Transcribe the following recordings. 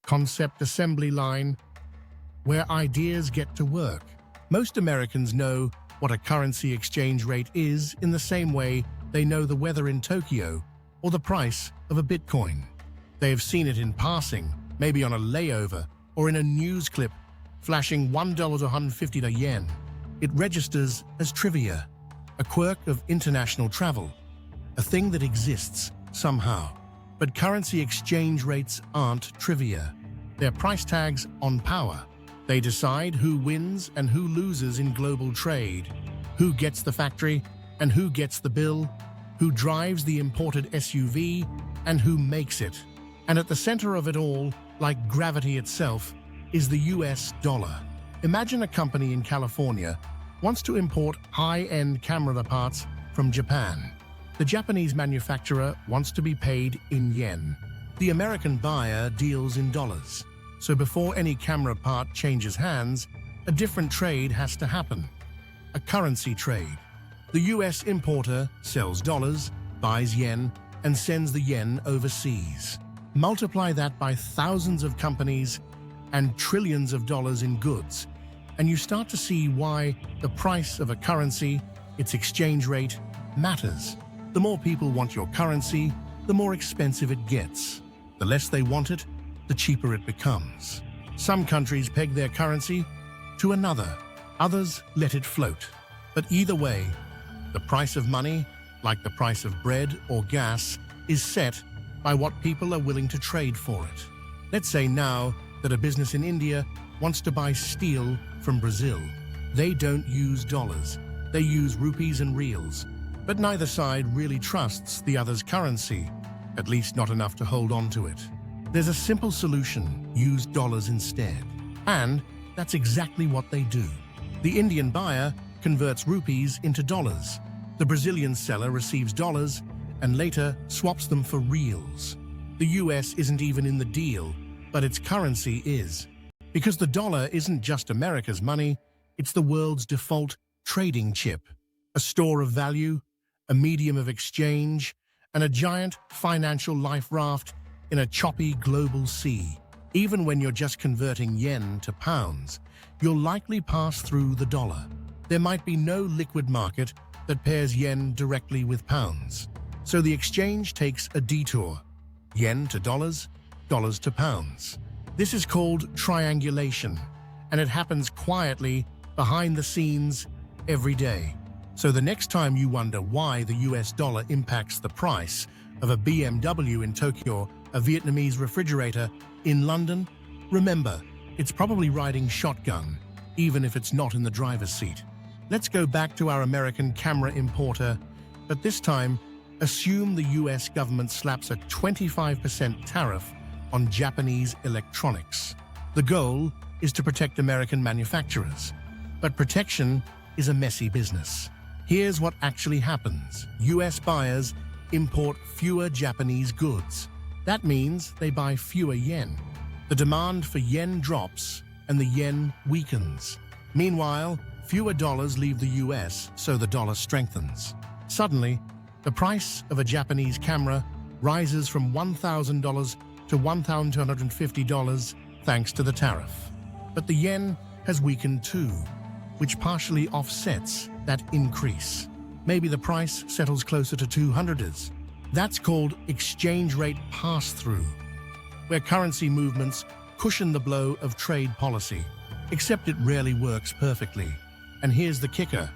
concept assembly line, where ideas get to work. Most Americans know what a currency exchange rate is in the same way they know the weather in Tokyo or the price of a Bitcoin. They have seen it in passing, maybe on a layover or in a news clip flashing $1 to 150 yen. It registers as trivia, a quirk of international travel, a thing that exists somehow. But currency exchange rates aren't trivia. They're price tags on power. They decide who wins and who loses in global trade, who gets the factory and who gets the bill, who drives the imported SUV and who makes it. And at the center of it all, like gravity itself, is the US dollar. Imagine a company in California wants to import high-end camera parts from Japan. The Japanese manufacturer wants to be paid in yen. The American buyer deals in dollars. So before any camera part changes hands, a different trade has to happen. A currency trade. The US importer sells dollars, buys yen, and sends the yen overseas. Multiply that by thousands of companies and trillions of dollars in goods, and you start to see why the price of a currency, its exchange rate, matters. The more people want your currency, the more expensive it gets. The less they want it, the cheaper it becomes. Some countries peg their currency to another. Others let it float. But either way, the price of money, like the price of bread or gas, is set by what people are willing to trade for it. Let's say now that a business in India wants to buy steel from Brazil. They don't use dollars. They use rupees and reals. But neither side really trusts the other's currency, at least not enough to hold on to it. There's a simple solution: use dollars instead. And that's exactly what they do. The Indian buyer converts rupees into dollars. The Brazilian seller receives dollars and later swaps them for reals. The US isn't even in the deal, but its currency is. Because the dollar isn't just America's money, it's the world's default trading chip, a store of value, a medium of exchange, and a giant financial life raft in a choppy global sea. Even when you're just converting yen to pounds, you'll likely pass through the dollar. There might be no liquid market that pairs yen directly with pounds. So the exchange takes a detour. Yen to dollars, dollars to pounds. This is called triangulation, and it happens quietly behind the scenes every day. So the next time you wonder why the US dollar impacts the price of a BMW in Tokyo, a Vietnamese refrigerator in London, remember, it's probably riding shotgun, even if it's not in the driver's seat. Let's go back to our American camera importer, but this time, assume the US government slaps a 25% tariff on Japanese electronics. The goal is to protect American manufacturers, but protection is a messy business. Here's what actually happens. US buyers import fewer Japanese goods. That means they buy fewer yen. The demand for yen drops and the yen weakens. Meanwhile, fewer dollars leave the US, so the dollar strengthens. Suddenly, the price of a Japanese camera rises from $1,000 to $1,250 thanks to the tariff. But the yen has weakened too, which partially offsets that increase. Maybe the price settles closer to 200s. That's called exchange rate pass-through, where currency movements cushion the blow of trade policy, except it rarely works perfectly. And here's the kicker.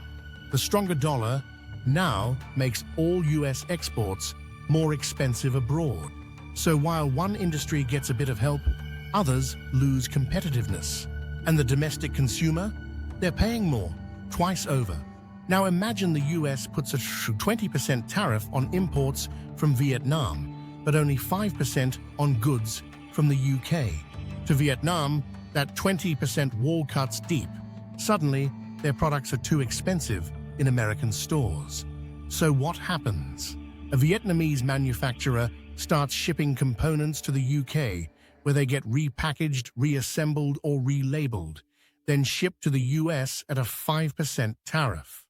The stronger dollar now makes all US exports more expensive abroad. So while one industry gets a bit of help, others lose competitiveness. And the domestic consumer? They're paying more, twice over. Now imagine the US puts a 20% tariff on imports from Vietnam, but only 5% on goods from the UK. To Vietnam, that 20% wall cuts deep. Suddenly, their products are too expensive in American stores. So what happens? A Vietnamese manufacturer starts shipping components to the UK, where they get repackaged, reassembled, or relabeled, then shipped to the US at a 5% tariff.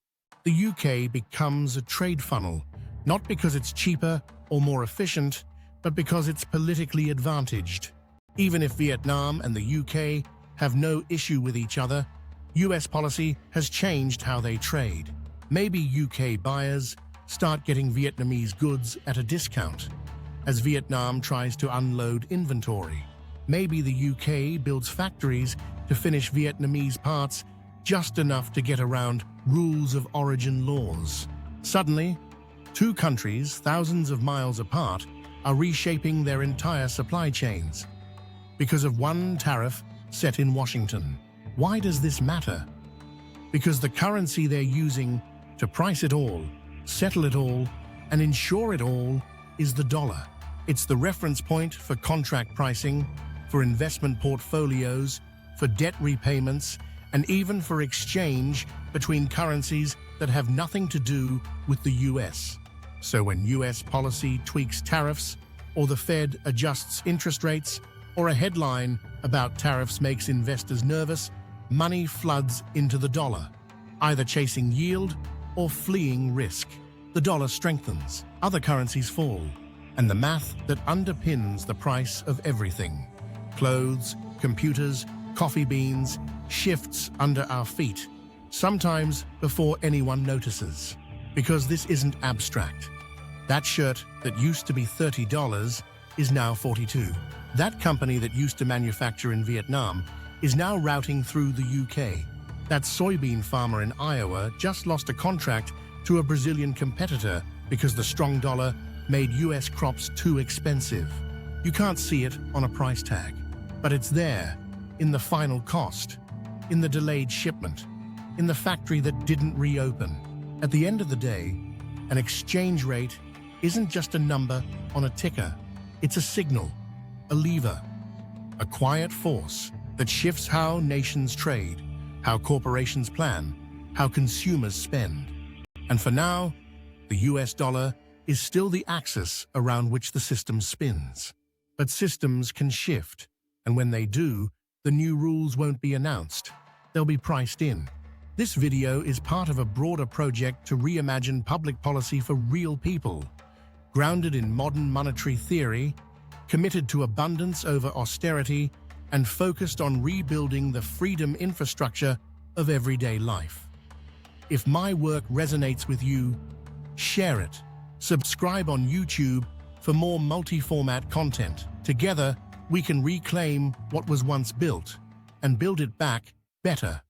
The UK becomes a trade funnel, not because it's cheaper or more efficient, but because it's politically advantaged. Even if Vietnam and the UK have no issue with each other, US policy has changed how they trade. Maybe UK buyers start getting Vietnamese goods at a discount as Vietnam tries to unload inventory. Maybe the UK builds factories to finish Vietnamese parts just enough to get around rules of origin laws. Suddenly, two countries thousands of miles apart are reshaping their entire supply chains because of one tariff set in Washington. Why does this matter? Because the currency they're using to price it all, settle it all, and insure it all is the dollar. It's the reference point for contract pricing, for investment portfolios, for debt repayments, and even for exchange between currencies that have nothing to do with the US. So when US policy tweaks tariffs, or the Fed adjusts interest rates, or a headline about tariffs makes investors nervous, money floods into the dollar, either chasing yield or fleeing risk. The dollar strengthens, other currencies fall, and the math that underpins the price of everything, clothes, computers, coffee beans, shifts under our feet, sometimes before anyone notices. Because this isn't abstract. That shirt that used to be $30 is now $42. That company that used to manufacture in Vietnam is now routing through the UK. That soybean farmer in Iowa just lost a contract to a Brazilian competitor because the strong dollar made US crops too expensive. You can't see it on a price tag, but it's there, in the final cost, in the delayed shipment, in the factory that didn't reopen. At the end of the day, an exchange rate isn't just a number on a ticker. It's a signal, a lever, a quiet force that shifts how nations trade, how corporations plan, how consumers spend. And for now, the US dollar is still the axis around which the system spins. But systems can shift, and when they do, the new rules won't be announced. They'll be priced in. This video is part of a broader project to reimagine public policy for real people, grounded in modern monetary theory, committed to abundance over austerity, and focused on rebuilding the freedom infrastructure of everyday life. If my work resonates with you, share it. Subscribe on YouTube for more multi-format content. Together, we can reclaim what was once built and build it back better.